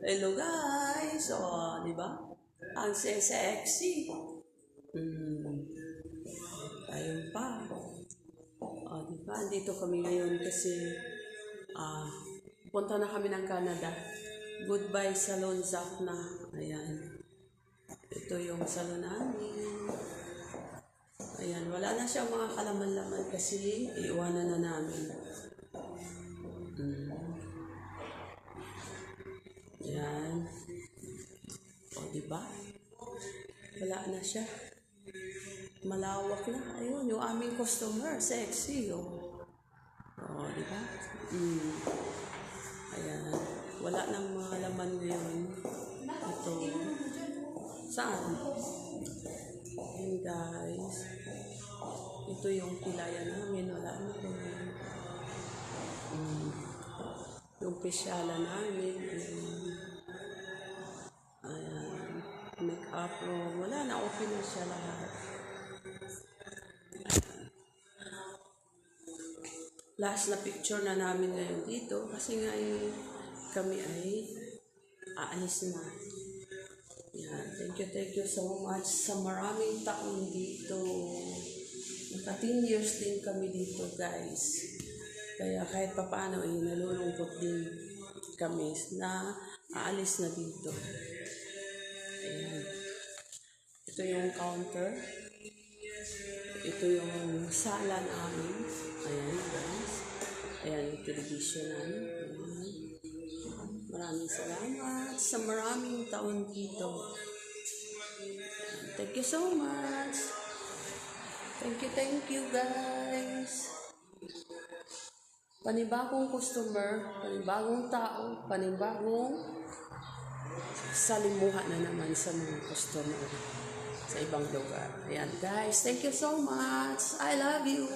Hello guys! O, di ba? Ang sexy. Ayun pa. O, di ba? Andito kami ngayon kasi punta na kami ng Canada. Goodbye Salon Zap na. Ayan. Ito yung salon namin. Ayan. Wala na siyang mga kalaman-laman kasi iiwanan na namin. Ayan. O, diba? Wala na siya. Malawak na. Ayun, yung aming customer. Sexy, o. O, diba? Ayan. Wala nang mga laman ngayon. Ito. Saan? Ayan, guys. Ito yung pilaya namin. Wala na po. Yung pisyalan namin. Ayan. Make-up room. Wala na. Okay na siya lahat. Last na picture na namin ngayon dito. Kasi nga kami ay aalis na. Ayan. Thank you so much sa maraming taon dito. Naka 10 years din kami dito, guys. Kaya kahit papaano ay nalulungkot din kami na aalis na dito. Ayan. Ito yung counter. Ito yung sala namin. Ayan, guys. Ayan, yung television namin. Ayan. Maraming salamat sa maraming taon dito. Thank you so much. Thank you, guys. Panibagong customer, panibagong tao, panibagong salimuha na naman sa mga customer sa ibang lugar. Ayan, guys. Thank you so much. I love you.